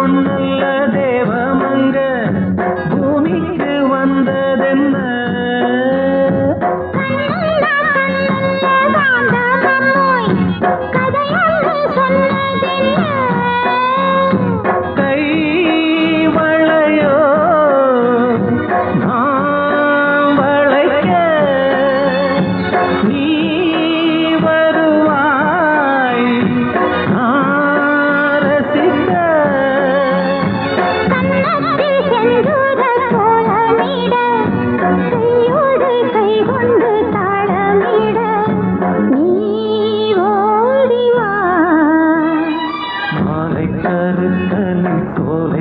பொன்னல்ல தேவமங்க பூமிக்கு வந்ததென்ன கை வளையோ நான் வளைக்க நீ வருவாய் நான் ரசிக்க மாலை கருத்தலின் சோலை